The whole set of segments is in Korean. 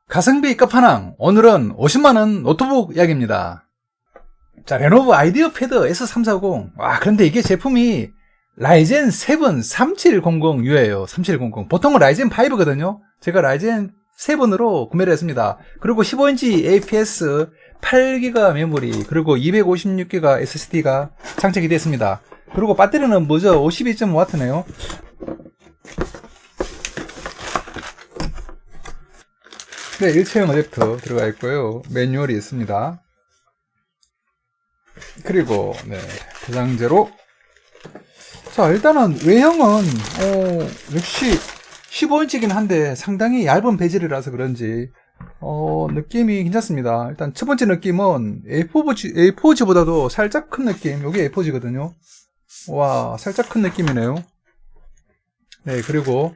가성비 끝판왕, 오늘은 50만원 노트북 이야기입니다. 자, 레노버 아이디어 패드 S340. 와, 그런데 이게 제품이 라이젠 7 3700U예요. 3700. 보통은 라이젠 5거든요. 제가 라이젠 7으로 구매를 했습니다. 그리고 15인치 APS 8GB 메모리, 그리고 256GB SSD가 장착이 됐습니다. 그리고 배터리는 뭐죠? 52.5W네요. 네, 일체형 어댑터 들어가 있고요. 매뉴얼이 있습니다. 그리고 네, 포장재로. 자, 일단은 외형은 역시 15인치긴 한데 상당히 얇은 베젤이라서 그런지 느낌이 괜찮습니다. 일단 첫 번째 느낌은 A4지보다도 살짝 큰 느낌. 이게 A4지거든요. 와, 살짝 큰 느낌이네요. 네, 그리고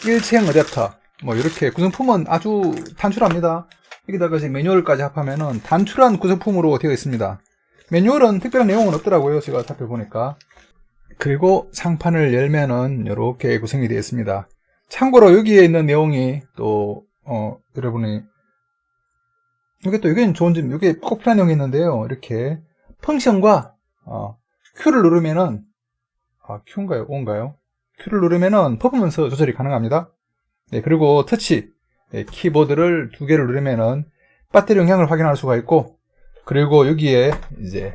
일체형 어댑터. 뭐 이렇게 구성품은 아주 단출합니다. 여기다가 이제 매뉴얼까지 합하면은 단출한 구성품으로 되어 있습니다. 매뉴얼은 특별한 내용은 없더라고요. 제가 살펴보니까. 그리고 상판을 열면은 이렇게 구성이 되어 있습니다. 참고로 여기에 있는 내용이 또 여러분이 이게 좋은 점, 이게 꼭 필요한 내용이 있는데요. 이렇게 펑션과 Q를 누르면은 Q인가요? O인가요? Q를 누르면은 퍼포먼스 조절이 가능합니다. 네, 그리고 터치, 네, 키보드를 두 개를 누르면은 배터리 용량을 확인할 수가 있고, 그리고 여기에 이제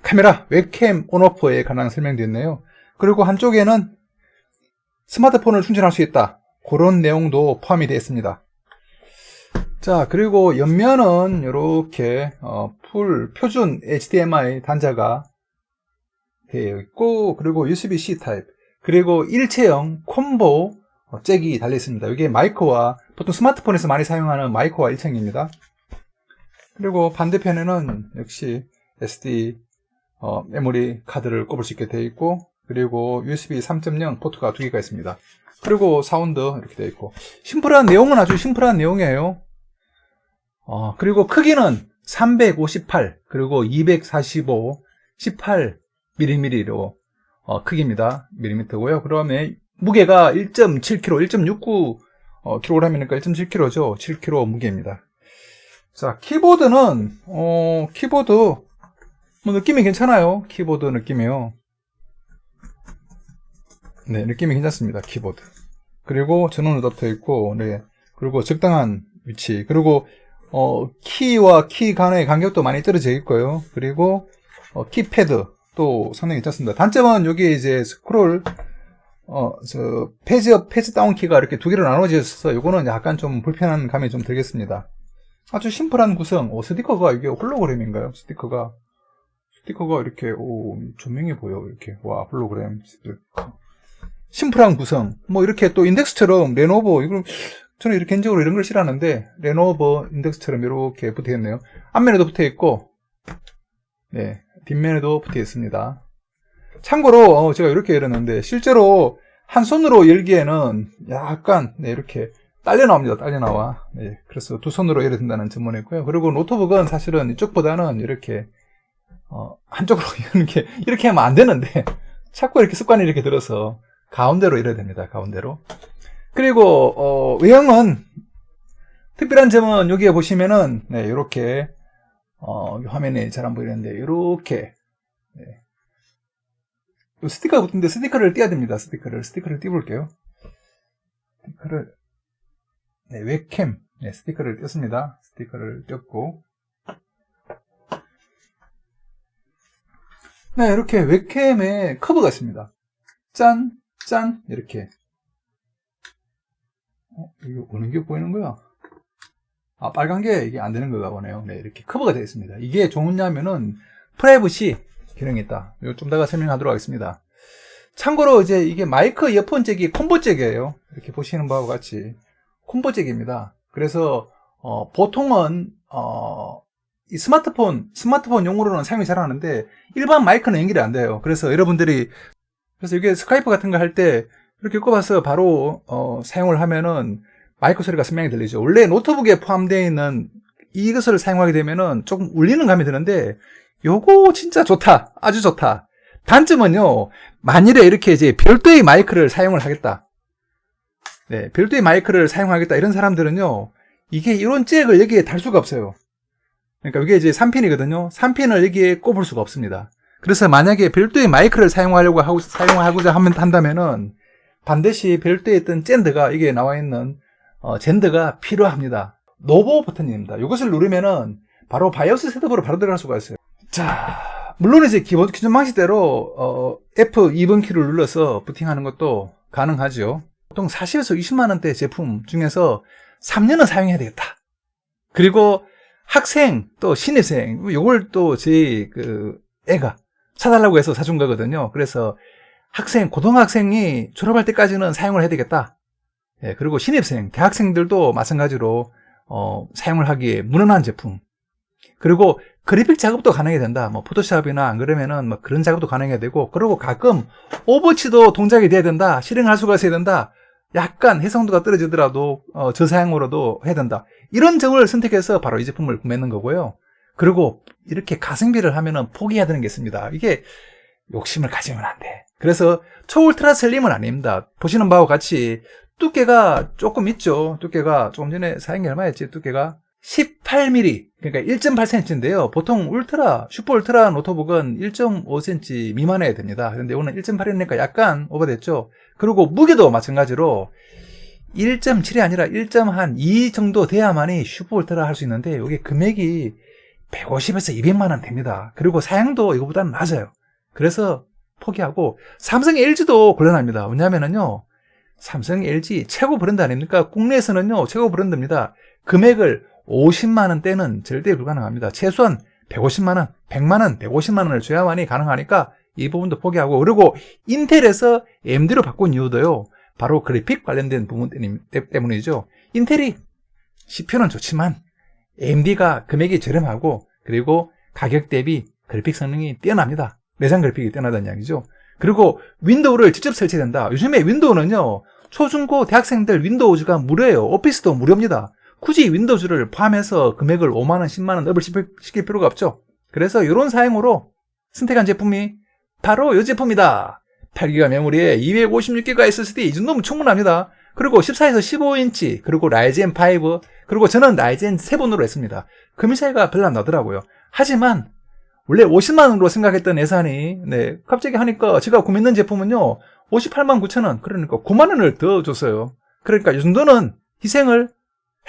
카메라, 웹캠 온오프에 관한 설명도 있네요. 그리고 한쪽에는 스마트폰을 충전할 수 있다. 그런 내용도 포함이 되어 있습니다. 자, 그리고 옆면은 이렇게 풀 표준 HDMI 단자가 되어 있고, 그리고 USB-C 타입, 그리고 일체형 콤보 잭이 달려 있습니다. 이게 마이크와 보통 스마트폰에서 많이 사용하는 마이크와 일체형입니다. 그리고 반대편에는 역시 SD 메모리 카드를 꼽을 수 있게 되어 있고, 그리고 USB 3.0 포트가 두 개가 있습니다. 그리고 사운드 이렇게 되어 있고, 심플한 내용은 아주 심플한 내용이에요. 그리고 크기는 358 그리고 245 18mm로 크기입니다. 밀리미터고요. 그다음에 무게가 1.7kg, 1.69kg이니까 1.7kg죠. 7kg 무게입니다. 자, 키보드는 키보드 뭐 느낌이 괜찮아요. 키보드 느낌이요. 네, 느낌이 괜찮습니다. 키보드. 그리고 전원 어댑터 있고, 네, 그리고 적당한 위치. 그리고 키와 키 간의 간격도 많이 떨어져 있고요. 그리고 키패드 또 상당히 괜찮습니다. 단점은 여기 이제 스크롤 페이지업, 페이지 다운 키가 이렇게 두 개로 나눠져 있어서 이거는 약간 좀 불편한 감이 좀 들겠습니다. 아주 심플한 구성. 스티커가 이게 홀로그램인가요? 스티커가 이렇게 조명이 보여. 이렇게 와, 홀로그램 스티커. 심플한 구성. 뭐 이렇게 또 인덱스처럼 레노버, 이거 저는 이렇게 개인적으로 이런 걸 싫어하는데 레노버 인덱스처럼 이렇게 붙어 있네요. 앞면에도 붙어 있고, 네, 뒷면에도 붙어 있습니다. 참고로 제가 이렇게 열었는데 실제로 한 손으로 열기에는 약간 네, 이렇게 딸려 나옵니다. 딸려 나와. 네, 그래서 두 손으로 열어야 된다는 점은 있고요. 그리고 노트북은 사실은 이쪽보다는 이렇게 한쪽으로 이렇게 하면 안 되는데 자꾸 이렇게 습관이 이렇게 들어서 가운데로 열어야 됩니다. 가운데로. 그리고 외형은 특별한 점은 여기에 보시면은 네, 이렇게 화면에 잘 안 보이는데 이렇게 네. 스티커가 붙는데 스티커를 띄어야 됩니다. 스티커를 띄워볼게요. 네, 웹캠 네, 스티커를 띄었습니다. 스티커를 띄었고, 네, 이렇게 웹캠에 커브가 있습니다. 짠 이렇게. 이거 어느 게 보이는 거야? 빨간 게 이게 안 되는 거가 보네요. 네, 이렇게 커버가 되어 있습니다. 이게 좋냐면은 프라이버시 기능이 있다. 이거 좀 더 설명하도록 하겠습니다. 참고로 이제 이게 마이크 이어폰 잭이 콤보 잭이에요. 이렇게 보시는 바와 같이 콤보 잭입니다. 그래서 보통은 이 스마트폰 용으로는 사용이 잘 하는데 일반 마이크는 연결이 안 돼요. 그래서 여러분들이 이게 스카이프 같은 거 할 때 이렇게 꼽아서 바로 사용을 하면은 마이크 소리가 선명히 들리죠. 원래 노트북에 포함되어 있는 이것을 사용하게 되면은 조금 울리는 감이 드는데 요거 진짜 좋다. 아주 좋다. 단점은요, 만일에 이렇게 이제 별도의 마이크를 사용을 하겠다. 네, 별도의 마이크를 사용하겠다 이런 사람들은요, 이게 이런 잭을 여기에 달 수가 없어요. 그러니까 이게 이제 3핀이거든요. 3핀을 여기에 꼽을 수가 없습니다. 그래서 만약에 별도의 마이크를 사용하고자 한다면은 반드시 별도의 어떤 젠드가 여기에 나와 있는 젠드가 필요합니다. 노보 버튼입니다. 이것을 누르면은 바로 바이오스 셋업으로 바로 들어갈 수가 있어요. 자, 물론 이제 기존 방식대로 F2번 키를 눌러서 부팅하는 것도 가능하죠. 보통 40에서 20만원대 제품 중에서 3년은 사용해야 되겠다. 그리고 학생 또 신입생 이걸 또 제 애가 사달라고 해서 사준 거거든요. 그래서 고등학생이 졸업할 때까지는 사용을 해야 되겠다. 예, 그리고 신입생, 대학생들도 마찬가지로 사용을 하기에 무난한 제품. 그리고 그래픽 작업도 가능해야 된다. 뭐 포토샵이나 안 그러면은 뭐 그런 작업도 가능해야 되고, 그리고 가끔 오버워치도 동작이 돼야 된다. 실행할 수가 있어야 된다. 약간 해상도가 떨어지더라도 저사양으로도 해야 된다. 이런 점을 선택해서 바로 이 제품을 구매하는 거고요. 그리고 이렇게 가성비를 하면은 포기해야 되는 게 있습니다. 이게 욕심을 가지면 안 돼. 그래서 초울트라 슬림은 아닙니다. 보시는 바와 같이 두께가 조금 있죠. 두께가 조금 전에 사양이 얼마였지? 두께가 18mm, 그러니까 1.8cm인데요. 보통 슈퍼 울트라 노트북은 1.5cm 미만해야 됩니다. 그런데 이거는 1.8이니까 약간 오버됐죠. 그리고 무게도 마찬가지로 1.7이 아니라 1.2 정도 돼야만이 슈퍼 울트라 할 수 있는데, 이게 금액이 150에서 200만원 됩니다. 그리고 사양도 이거보다는 낮아요. 그래서 포기하고, 삼성 LG도 곤란합니다. 왜냐면은요, 삼성 LG 최고 브랜드 아닙니까? 국내에서는요, 최고 브랜드입니다. 금액을 50만원대는 절대 불가능합니다. 최소한 150만원, 100만원, 150만원을 줘야만이 가능하니까 이 부분도 포기하고, 그리고 인텔에서 AMD로 바꾼 이유도요, 바로 그래픽 관련된 부분 때문이죠. 인텔이 CPU는 좋지만 AMD가 금액이 저렴하고, 그리고 가격 대비 그래픽 성능이 뛰어납니다. 내장 그래픽이 뛰어나다는 이야기죠. 그리고 윈도우를 직접 설치된다. 요즘에 윈도우는요, 초중고 대학생들 윈도우즈가 무료예요. 오피스도 무료입니다. 굳이 윈도우즈를 포함해서 금액을 5만원, 10만원 업을 시킬 필요가 없죠. 그래서 이런 사양으로 선택한 제품이 바로 이 제품이다. 8기가 메모리에 256기가 SSD, 이 정도면 충분합니다. 그리고 14에서 15인치, 그리고 라이젠 5, 그리고 저는 라이젠 7으로 했습니다. 금액 차이가 별로 안 나더라고요. 하지만 원래 50만원으로 생각했던 예산이 갑자기 하니까 제가 구매했는 제품은요 58만 9천원, 그러니까 9만원을 더 줬어요. 그러니까 이 정도는 희생을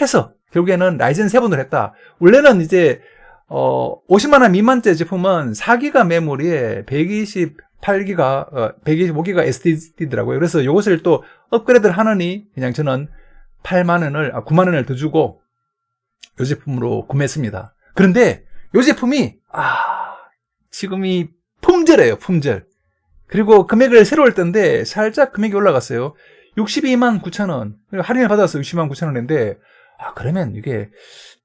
해서 결국에는 라이젠 7으로 했다. 원래는 이제 50만원 미만대 제품은 4기가 메모리에 125기가 SSD더라고요. 그래서 이것을 또 업그레이드를 하느니 그냥 저는 9만원을 더 주고 이 제품으로 구매했습니다. 그런데 이 제품이 지금이 품절이에요. 품절. 그리고 금액을 새로 할 때인데 살짝 금액이 올라갔어요. 62만 9천원. 할인을 받아서 60만 9천원인데 그러면 이게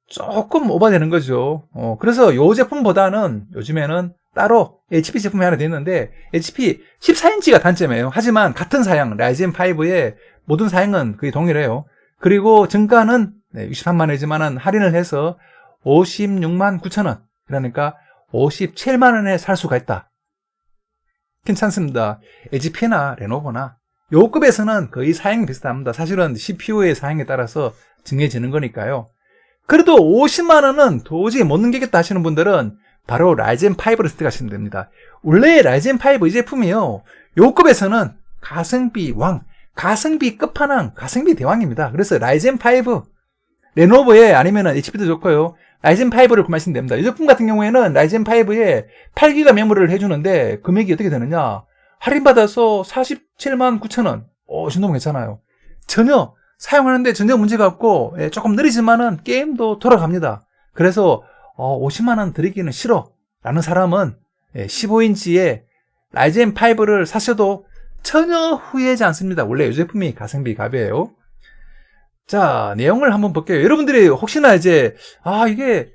조금 오버되는 거죠. 그래서 이 제품보다는 요즘에는 따로 HP 제품이 하나 되는데, HP 14인치가 단점이에요. 하지만 같은 사양 라이젠 5의 모든 사양은 거의 동일해요. 그리고 정가는 63만원이지만 할인을 해서 56만 9천원, 그러니까 57만원에 살 수가 있다. 괜찮습니다. HP나 레노버나 요 급에서는 거의 사양이 비슷합니다. 사실은 CPU의 사양에 따라서 정해지는 거니까요. 그래도 50만원은 도저히 못 넘기겠다 하시는 분들은 바로 라이젠 5를 선택하시면 됩니다. 원래 라이젠 5 이 제품이요, 요 급에서는 가성비 왕, 가성비 끝판왕, 가성비 대왕입니다. 그래서 라이젠 5, 레노버에 아니면 HP도 좋고요, 라이젠 5를 구매하시면 됩니다. 이 제품 같은 경우에는 라이젠 5에 8기가 메모리를 해주는데 금액이 어떻게 되느냐, 할인받아서 47만 9천원. 이 정도면 괜찮아요. 전혀 사용하는데 전혀 문제가 없고, 조금 느리지만은 게임도 돌아갑니다. 그래서 50만원 드리기는 싫어 라는 사람은 15인치의 라이젠 5를 사셔도 전혀 후회하지 않습니다. 원래 이 제품이 가성비 갑이에요. 자, 내용을 한번 볼게요. 여러분들이 혹시나 이제 이게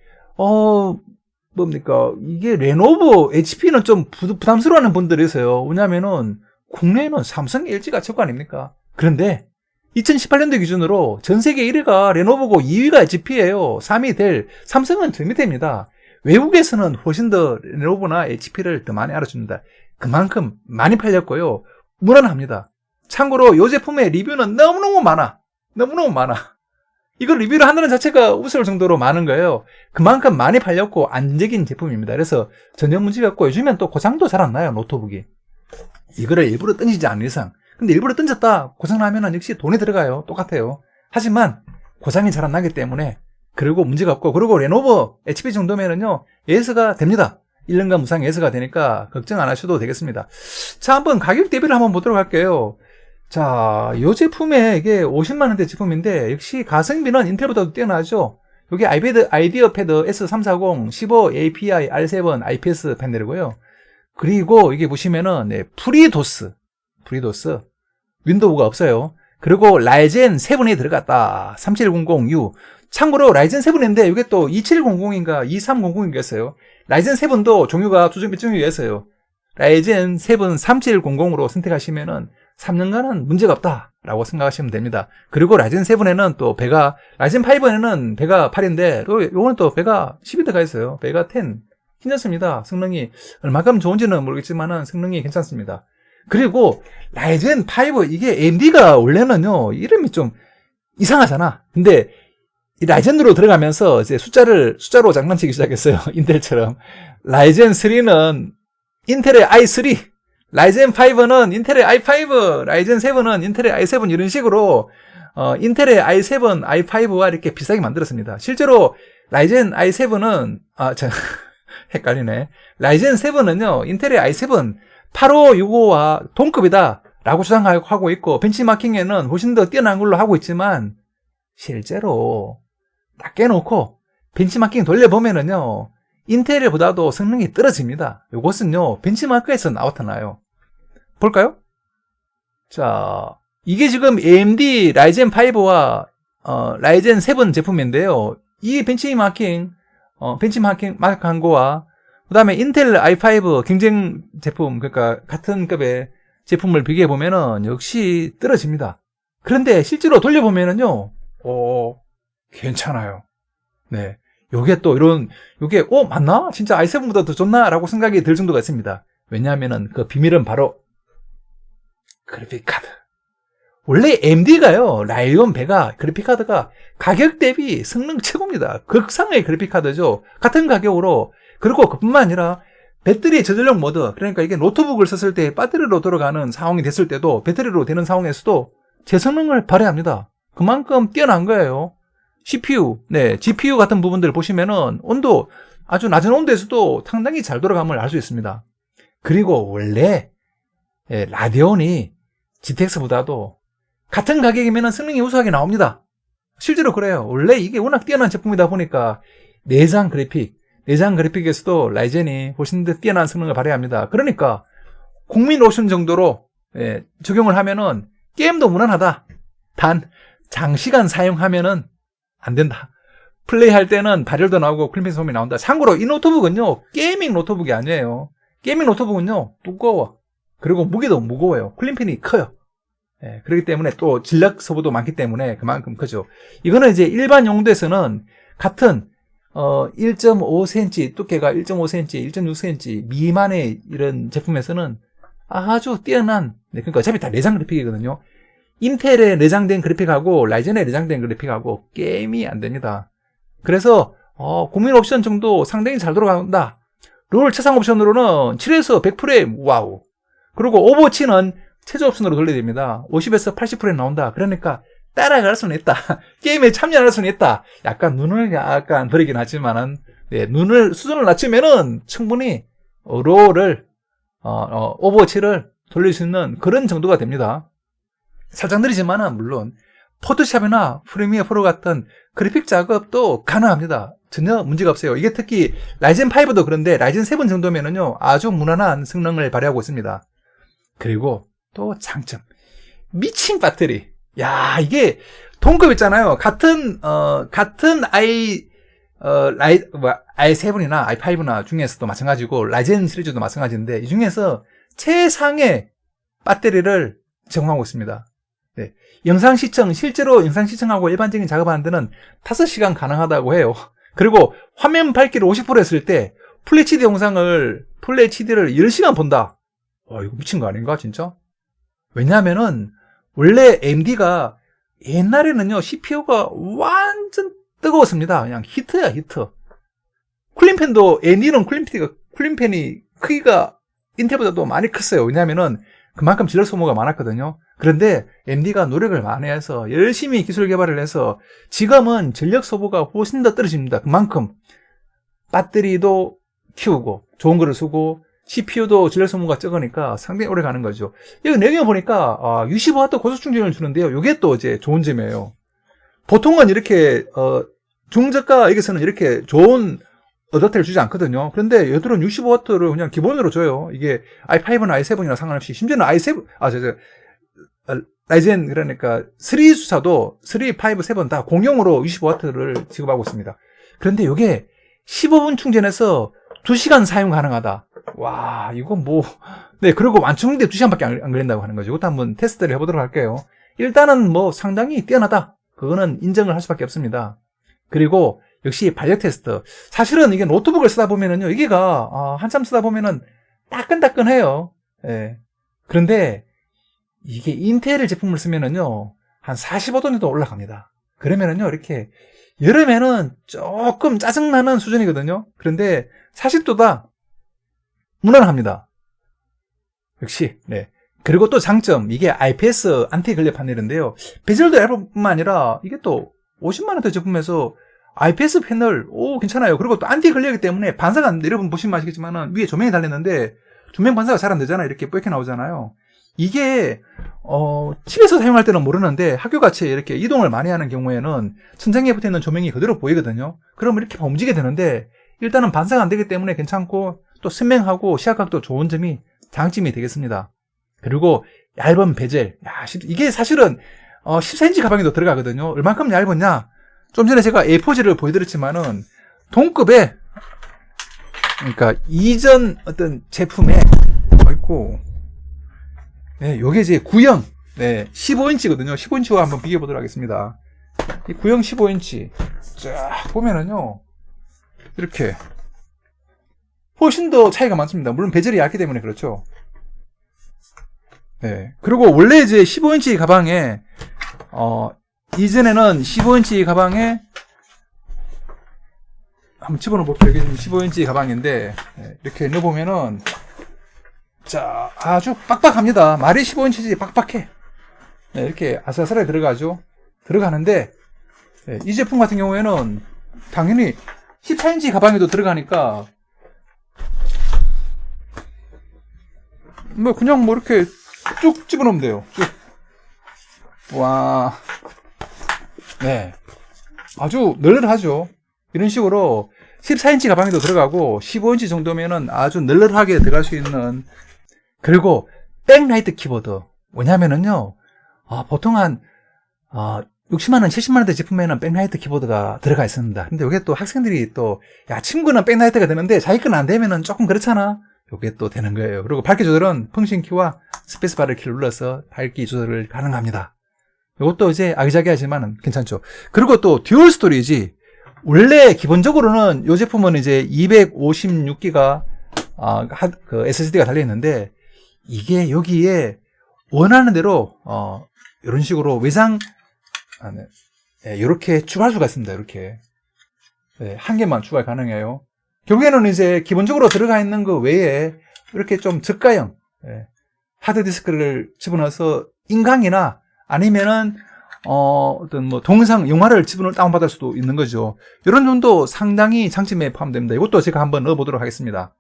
뭡니까, 이게 레노버 HP는 좀 부담스러워하는 분들이 있어요. 왜냐면은 국내에는 삼성 LG가 최고 아닙니까? 그런데 2018년도 기준으로 전 세계 1위가 레노버고 2위가 HP예요. 3위 델, 삼성은 저 밑에입니다. 외국에서는 훨씬 더 레노버나 HP를 더 많이 알아줍니다. 그만큼 많이 팔렸고요. 무난합니다. 참고로 이 제품의 리뷰는 너무너무 많아. 너무너무 많아. 이걸 리뷰를 한다는 자체가 우스울 정도로 많은 거예요. 그만큼 많이 팔렸고 안정적인 제품입니다. 그래서 전혀 문제가 없고 요즘엔 또 고장도 잘 안 나요, 노트북이. 이거를 일부러 던지지 않는 이상. 근데 일부러 던졌다 고장나면은 역시 돈이 들어가요. 똑같아요. 하지만 고장이 잘 안 나기 때문에 그리고 문제가 없고, 그리고 레노버 HP 정도면은요 예스가 됩니다. 1년간 무상 예스가 되니까 걱정 안 하셔도 되겠습니다. 자, 한번 가격 대비를 한번 보도록 할게요. 자, 이 제품에 이게 50만원대 제품인데 역시 가성비는 인텔보다도 뛰어나죠. 여기 아이디어 패드 S340 15 API R7 IPS 패널이고요. 그리고 이게 보시면은 네, 프리도스 윈도우가 없어요. 그리고 라이젠 7이 들어갔다. 3700U. 참고로 라이젠 7인데 이게 또 2700인가 2300인가였어요. 라이젠 7도 종류가 두 종류가 있어요. 라이젠 7 3700으로 선택하시면은 3년간은 문제가 없다라고 생각하시면 됩니다. 그리고 라이젠 7에는 또 배가, 라이젠 5에는 배가 8인데 요거는 또 배가 10이 들어가 있어요. 배가 10. 괜찮습니다. 성능이 얼마큼 좋은지는 모르겠지만은 성능이 괜찮습니다. 그리고 라이젠 5 이게 AMD가 원래는요 이름이 좀 이상하잖아. 근데 이 라이젠으로 들어가면서 이제 숫자로 장난치기 시작했어요. 인텔처럼. 라이젠 3는 인텔의 i3, 라이젠 5는 인텔의 i5, 라이젠 7은 인텔의 i7 이런 식으로 인텔의 i7, i5와 이렇게 비슷하게 만들었습니다. 실제로 라이젠 i7은 헷갈리네. 라이젠 7은요 인텔의 i7 8565와 동급이다 라고 주장하고 있고 벤치마킹에는 훨씬 더 뛰어난 걸로 하고 있지만 실제로 딱 깨놓고 벤치마킹 돌려보면은요 인텔보다도 성능이 떨어집니다. 이것은요 벤치마크에서 나타나요. 볼까요? 자, 이게 지금 AMD 라이젠 5와 라이젠 7 제품인데요. 이 벤치마킹한 거와 그 다음에 인텔 i5 경쟁 제품, 그러니까 같은 급의 제품을 비교해 보면은 역시 떨어집니다. 그런데 실제로 돌려보면은요, 괜찮아요. 네. 요게 또 요게, 맞나? 진짜 i7보다 더 좋나? 라고 생각이 들 정도가 있습니다. 왜냐하면은 그 비밀은 바로 그래픽카드. 원래 AMD가요, 라이온 베가 그래픽카드가 가격 대비 성능 최고입니다. 극상의 그래픽카드죠. 같은 가격으로. 그리고 그뿐만 아니라 배터리 저전력 모드, 그러니까 이게 노트북을 썼을 때 배터리로 돌아가는 상황이 됐을 때도 배터리로 되는 상황에서도 제 성능을 발휘합니다. 그만큼 뛰어난 거예요. CPU, GPU 같은 부분들을 보시면은 온도, 아주 낮은 온도에서도 상당히 잘 돌아감을 알 수 있습니다. 그리고 원래 라데온이 GTX보다도 같은 가격이면 성능이 우수하게 나옵니다. 실제로 그래요. 원래 이게 워낙 뛰어난 제품이다 보니까 내장 그래픽에서도 라이젠이 훨씬 더 뛰어난 성능을 발휘합니다. 그러니까 국민 로션 정도로 적용을 하면은 게임도 무난하다. 단 장시간 사용하면은 안 된다. 플레이할 때는 발열도 나오고 클림핑 소음이 나온다. 참고로 이 노트북은요 게이밍 노트북이 아니에요. 게이밍 노트북은요 두꺼워. 그리고 무게도 무거워요. 클림핑이 커요. 그렇기 때문에 또 진력 소모도 많기 때문에 그만큼 크죠. 이거는 이제 일반 용도에서는 같은 1.5cm 두께가 1.5cm, 1.6cm 미만의 이런 제품에서는 아주 뛰어난, 그러니까 어차피 다 내장 그래픽이거든요. 인텔에 내장된 그래픽하고 라이젠에 내장된 그래픽하고 게임이 안 됩니다. 그래서 고민 옵션 정도 상당히 잘 돌아간다. 롤 최상 옵션으로는 7에서 100프레임 와우. 그리고 오버워치는 최저 옵션으로 돌려야 됩니다. 50에서 80프레임 나온다. 그러니까 따라갈 수는 있다. 게임에 참여할 수는 있다. 약간 눈을 버리긴 하지만은 수준을 낮추면은 충분히 롤을 오버워치를 돌릴 수 있는 그런 정도가 됩니다. 살짝 느리지만은 물론 포토샵이나 프리미어 프로 같은 그래픽 작업도 가능합니다. 전혀 문제가 없어요. 이게 특히 라이젠 5도 그런데 라이젠 7 정도면은요 아주 무난한 성능을 발휘하고 있습니다. 그리고 또 장점, 미친 배터리. 야, 이게 동급 있잖아요. 같은 i7이나 i5나 중에서도 마찬가지고 라이젠 시리즈도 마찬가지인데 이 중에서 최상의 배터리를 제공하고 있습니다. 실제로 영상 시청하고 일반적인 작업하는 데는 5시간 가능하다고 해요. 그리고 화면 밝기를 50% 했을 때 풀 HD를 10시간 본다. 이거 미친 거 아닌가 진짜? 왜냐하면은 원래 AMD가 옛날에는요 CPU가 완전 뜨거웠습니다. 그냥 히트야 히트. 쿨링팬도 AMD는 쿨링팬이 크기가 인텔보다도 많이 컸어요. 왜냐하면은 그만큼 전력 소모가 많았거든요. 그런데 AMD가 노력을 많이 해서 열심히 기술 개발을 해서 지금은 전력 소모가 훨씬 더 떨어집니다. 그만큼 배터리도 키우고 좋은 거를 쓰고 CPU도 전력 소모가 적으니까 상당히 오래 가는 거죠. 여기 내용에 보니까 65W 고속 충전을 주는데요. 이게 또 이제 좋은 점이에요. 보통은 이렇게 중저가 여기서는 이렇게 좋은 어댑터를 주지 않거든요. 그런데 얘들은 65W를 그냥 기본으로 줘요. 이게 i5나 i7이나 상관없이 심지어는 라이젠 그러니까 3 수사도 3, 5, 7 다 공용으로 65W를 지급하고 있습니다. 그런데 이게 15분 충전해서 2시간 사용 가능하다. 와, 이건 뭐, 네, 그리고 완충인데 2시간밖에 안 걸린다고 하는 거죠. 이것도 한번 테스트를 해보도록 할게요. 일단은 뭐 상당히 뛰어나다. 그거는 인정을 할 수밖에 없습니다. 그리고 역시 반력 테스트. 사실은 이게 노트북을 쓰다 보면은요, 이게가, 한참 쓰다 보면은 따끈따끈해요. 예. 그런데 이게 인텔 제품을 쓰면은요, 한 45도 정도 올라갑니다. 그러면은요, 이렇게 여름에는 조금 짜증나는 수준이거든요. 그런데 40도다 무난합니다. 역시, 네. 그리고 또 장점, 이게 IPS 안티 걸레 파넬인데요. 베젤도 얇을 뿐만 아니라 이게 또 50만원대 제품에서 IPS 패널, 괜찮아요. 그리고 또 안티 걸레이기 때문에 반사가, 여러분 보시면 아시겠지만은 위에 조명이 달렸는데 조명 반사가 잘 안 되잖아요. 이렇게 뽀얗게 나오잖아요. 이게, 집에서 사용할 때는 모르는데 학교 같이 이렇게 이동을 많이 하는 경우에는 천장에 붙어 있는 조명이 그대로 보이거든요. 그러면 이렇게 움직이게 되는데 일단은 반사가 안 되기 때문에 괜찮고 또 선명하고 시야각도 좋은 점이 장점이 되겠습니다. 그리고 얇은 베젤. 이게 사실은 14인치 가방에도 들어가거든요. 얼만큼 얇았냐? 좀 전에 제가 A4지를 보여드렸지만은 동급의, 그러니까 이전 어떤 제품에 있고, 네, 요게 이제 구형, 네, 15인치거든요. 15인치와 한번 비교해 보도록 하겠습니다. 이 구형 15인치 쫙 보면은요, 이렇게 훨씬 더 차이가 많습니다. 물론 베젤이 얇기 때문에 그렇죠. 네. 그리고 원래 이제 15인치 가방에, 이전에는 15인치 가방에, 한번 집어넣어 볼게요. 여기 15인치 가방인데, 네, 이렇게 넣어보면은, 자, 아주 빡빡합니다. 말이 15인치지 빡빡해. 네, 이렇게 아슬아슬하게 들어가죠. 들어가는데, 네, 이 제품 같은 경우에는 당연히 14인치 가방에도 들어가니까, 뭐, 그냥 뭐 이렇게 쭉 집어넣으면 돼요. 쭉. 와. 네. 아주 널널하죠. 이런 식으로 14인치 가방에도 들어가고 15인치 정도면은 아주 널널하게 들어갈 수 있는. 그리고 백라이트 키보드. 왜냐면은요, 보통 한 60만원, 70만원대 제품에는 백라이트 키보드가 들어가 있습니다. 근데 이게 또 학생들이 또, 야, 친구는 백라이트가 되는데 자기 건 안 되면은 조금 그렇잖아. 이게 또 되는 거예요. 그리고 밝기 조절은 펑션 키와 스페이스바를 키를 눌러서 밝기 조절을 가능합니다. 이것도 이제 아기자기하지만은 괜찮죠. 그리고 또 듀얼 스토리지. 원래 기본적으로는 이 제품은 이제 256기가 SSD가 달려 있는데, 이게 여기에 원하는 대로 이런 식으로 외장 이렇게 추가할 수가 있습니다. 이렇게 한 개만 추가 가능해요. 결국에는 이제 기본적으로 들어가 있는 그 외에 이렇게 좀 저가형 하드디스크를 집어넣어서 인강이나 아니면은 어떤 뭐 동영상 영화를 집어넣어 다운받을 수도 있는 거죠. 이런 점도 상당히 장점에 포함됩니다. 이것도 제가 한번 넣어보도록 하겠습니다.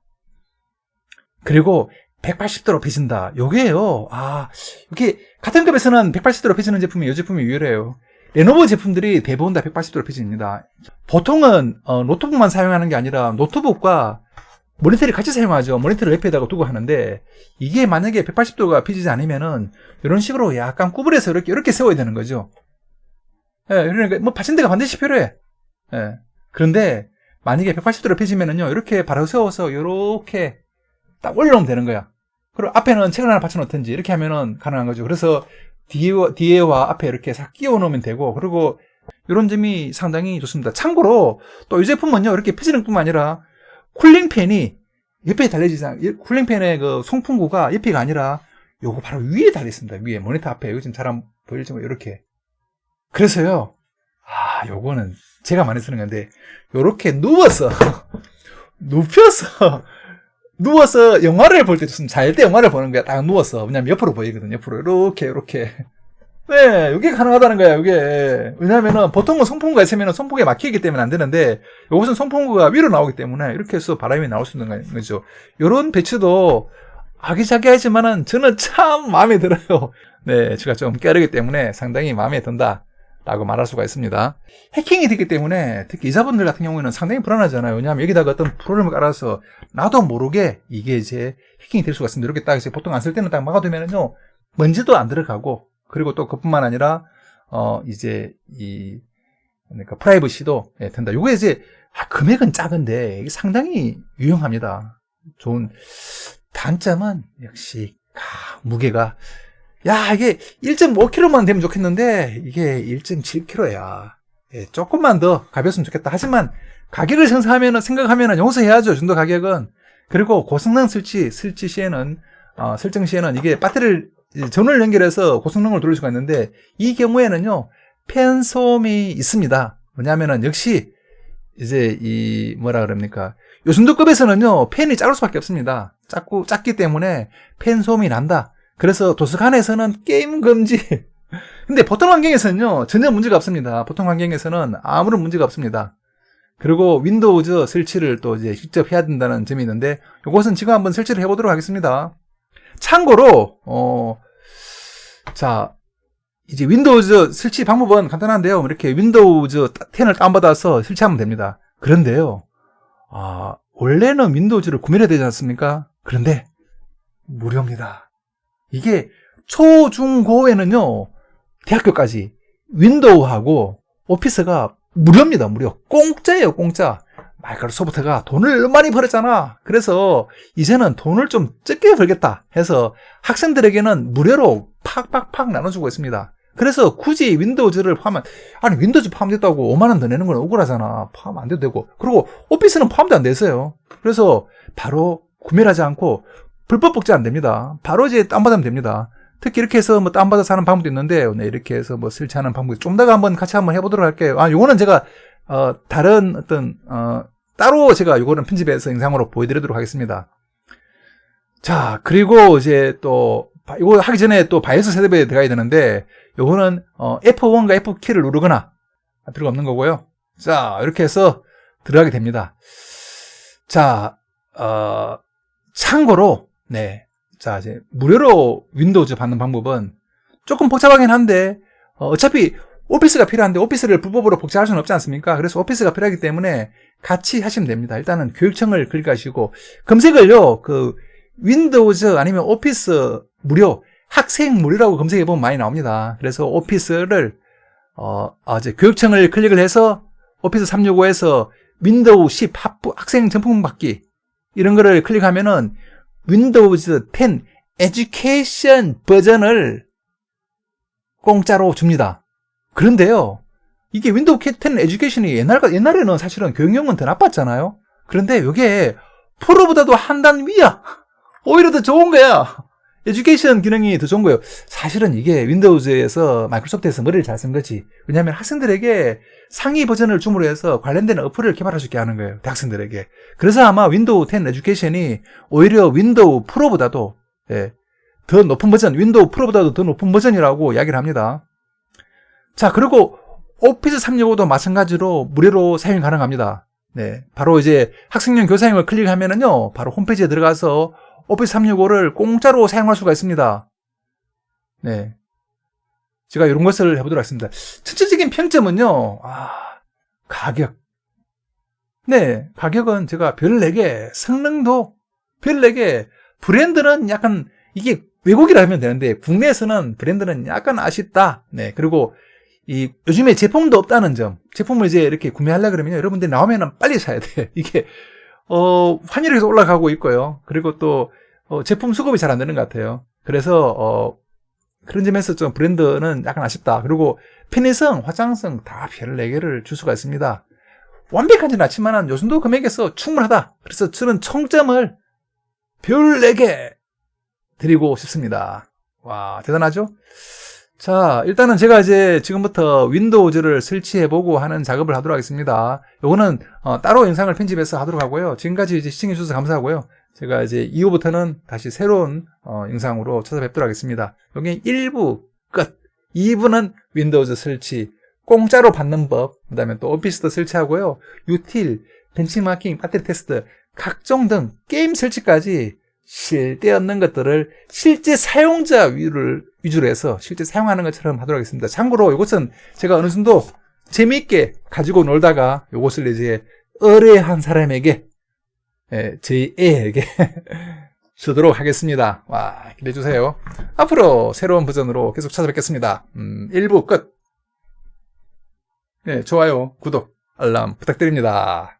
그리고 180도로 펴진다. 요게요. 이게 같은 급에서는 180도로 펴지는 제품이 이 제품이 유일해요. 레노버 제품들이 대부분 다 180도로 펴집니다. 보통은 노트북만 사용하는 게 아니라 노트북과 모니터를 같이 사용하죠. 모니터를 옆에다가 두고 하는데, 이게 만약에 180도가 펴지지 않으면은 이런 식으로 약간 구부려서 이렇게 세워야 되는 거죠. 예, 그러니까 뭐 받침대가 반드시 필요해. 예. 그런데 만약에 180도로 펴지면은요, 이렇게 바로 세워서 이렇게 딱 올려놓으면 되는 거야. 그리고 앞에는 책을 하나 받쳐놓든지 이렇게 하면은 가능한 거죠. 그래서 뒤에와 앞에 이렇게 싹 끼워 놓으면 되고, 그리고 이런 점이 상당히 좋습니다. 참고로 또 이 제품은요, 이렇게 펴지는 뿐만 아니라 쿨링팬이 옆에 달려지지 않아요. 쿨링팬의 그 송풍구가 옆에가 아니라 요거 바로 위에 달려 있습니다. 위에 모니터 앞에 여기 지금 잘 안 보일지 이렇게. 그래서요. 요거는 제가 많이 쓰는 건데 요렇게 누워서 눕혀서 누워서 영화를 볼 때 좀 잘 때 영화를 보는 거야. 딱 누워서. 왜냐면 옆으로 보이거든요. 옆으로 이렇게. 네, 이게 가능하다는 거야, 이게. 왜냐면은 보통은 송풍구가 있으면 송풍구에 막히기 때문에 안 되는데 요것은 송풍구가 위로 나오기 때문에 이렇게 해서 바람이 나올 수 있는 거죠. 요런 배치도 아기자기하지만은 저는 참 마음에 들어요. 네, 제가 좀 깨르기 때문에 상당히 마음에 든다. 라고 말할 수가 있습니다. 해킹이 되기 때문에 특히 이사분들 같은 경우에는 상당히 불안하잖아요. 왜냐하면 여기다가 어떤 프로그램을 깔아서 나도 모르게 이게 이제 해킹이 될 수가 있습니다. 이렇게 딱 이제 보통 안 쓸 때는 딱 막아두면은요, 먼지도 안 들어가고, 그리고 또 그뿐만 아니라, 그러니까 프라이버시도 된다. 요게 이제, 금액은 작은데, 이게 상당히 유용합니다. 좋은 단점은 역시, 무게가, 이게 1.5kg만 되면 좋겠는데 이게 1.7kg야. 조금만 더 가벼웠으면 좋겠다. 하지만 가격을 생각하면은 용서해야죠. 정도 가격은. 그리고 고성능 설정 시에는 이게 배터리를 전원을 연결해서 고성능을 돌릴 수가 있는데 이 경우에는요 팬 소음이 있습니다. 뭐냐면은 역시 이제 요 정도급에서는요 팬이 작을 수밖에 없습니다. 작기 때문에 팬 소음이 난다. 그래서 도서관에서는 게임 금지. 근데 보통 환경에서는요, 전혀 문제가 없습니다. 보통 환경에서는 아무런 문제가 없습니다. 그리고 윈도우즈 설치를 또 이제 직접 해야 된다는 점이 있는데, 이것은 지금 한번 설치를 해보도록 하겠습니다. 참고로, 이제 윈도우즈 설치 방법은 간단한데요. 이렇게 윈도우즈 10을 다운받아서 설치하면 됩니다. 그런데요, 원래는 윈도우즈를 구매해야 되지 않습니까? 그런데, 무료입니다. 이게 초중고에는요 대학교까지 윈도우하고 오피스가 무료입니다. 무료. 공짜예요. 공짜. 마이크로소프트가 돈을 많이 벌었잖아. 그래서 이제는 돈을 좀 적게 벌겠다 해서 학생들에게는 무료로 팍팍팍 나눠주고 있습니다. 그래서 굳이 윈도우즈를 윈도우즈 포함됐다고 5만 원 더 내는 건 억울하잖아. 포함 안 돼도 되고. 그리고 오피스는 포함도 안 됐어요. 그래서 바로 구매를 하지 않고 불법 복제 안 됩니다. 바로 이제 다운받으면 됩니다. 특히 이렇게 해서 다운받아서 하는 방법도 있는데, 이렇게 해서 설치하는 방법이 좀 더 같이 한번 해보도록 할게요. 요거는 제가, 다른 따로 제가 요거는 편집해서 영상으로 보여드리도록 하겠습니다. 자, 그리고 이제 또, 이거 하기 전에 또 바이오스 셋업에 들어가야 되는데, 요거는, F1과 F키를 누르거나, 할 필요가 없는 거고요. 자, 이렇게 해서 들어가게 됩니다. 자, 참고로, 자, 이제, 무료로 윈도우즈 받는 방법은 조금 복잡하긴 한데, 어차피 오피스가 필요한데, 오피스를 불법으로 복제할 수는 없지 않습니까? 그래서 오피스가 필요하기 때문에 같이 하시면 됩니다. 일단은 교육청을 클릭하시고, 검색을요, 윈도우즈 아니면 오피스 무료, 학생 무료라고 검색해보면 많이 나옵니다. 그래서 오피스를, 이제 교육청을 클릭을 해서, 오피스 365에서 윈도우 10 학생 정품 받기, 이런 거를 클릭하면은 윈도우즈 10 에듀케이션 버전을 공짜로 줍니다. 그런데요, 이게 윈도우 10 에듀케이션이 옛날에는 사실은 교육용은 더 나빴잖아요. 그런데 이게 프로보다도 한 단 위야. 오히려 더 좋은 거야. 에듀케이션 기능이 더 좋은 거예요. 사실은 이게 윈도우즈에서 마이크로소프트에서 머리를 잘 쓴 거지. 왜냐하면 학생들에게 상위 버전을 줌으로 해서 관련된 어플을 개발할 수 있게 하는 거예요. 대학생들에게. 그래서 아마 윈도우 10 에듀케이션이 오히려 윈도우 프로보다도 더 높은 버전, 윈도우 프로보다도 더 높은 버전이라고 이야기를 합니다. 자, 그리고 오피스 365도 마찬가지로 무료로 사용 가능합니다. 바로 이제 학생용 교사용을 클릭하면은요, 바로 홈페이지에 들어가서 오피스 365를 공짜로 사용할 수가 있습니다. 제가 이런 것을 해보도록 하겠습니다. 전체적인 평점은요, 가격. 가격은 제가 별 4개, 성능도 별 4개, 브랜드는 약간, 이게 외국이라 하면 되는데, 국내에서는 브랜드는 약간 아쉽다. 그리고, 요즘에 제품도 없다는 점. 제품을 이제 이렇게 구매하려고 그러면 여러분들 나오면은 빨리 사야 돼. 이게, 환율이 계속 올라가고 있고요. 그리고 또, 제품 수급이 잘 안 되는 것 같아요. 그래서, 그런 점에서 좀 브랜드는 약간 아쉽다. 그리고 편의성, 화장성 다 별 4개를 줄 수가 있습니다. 완벽하지는 않지만 요 정도 금액에서 충분하다. 그래서 저는 총점을 별 4개 드리고 싶습니다. 와, 대단하죠? 자, 일단은 제가 이제 지금부터 윈도우즈를 설치해보고 하는 작업을 하도록 하겠습니다. 요거는 따로 영상을 편집해서 하도록 하고요. 지금까지 이제 시청해주셔서 감사하고요. 제가 이제 이후부터는 다시 새로운 영상으로 찾아뵙도록 하겠습니다. 여기 1부 끝, 2부는 윈도우즈 설치, 공짜로 받는 법, 그 다음에 또 오피스도 설치하고요. 유틸, 벤치마킹, 배터리 테스트, 각종 등 게임 설치까지 쓸데없는 것들을 실제 사용자 위주로 해서 실제 사용하는 것처럼 하도록 하겠습니다. 참고로 이것은 제가 어느 정도 재미있게 가지고 놀다가 이것을 이제 의뢰한 사람에게, 제 애에게 주도록 하겠습니다. 와, 기대해주세요. 앞으로 새로운 버전으로 계속 찾아뵙겠습니다. 1부 끝. 네, 좋아요, 구독, 알람 부탁드립니다.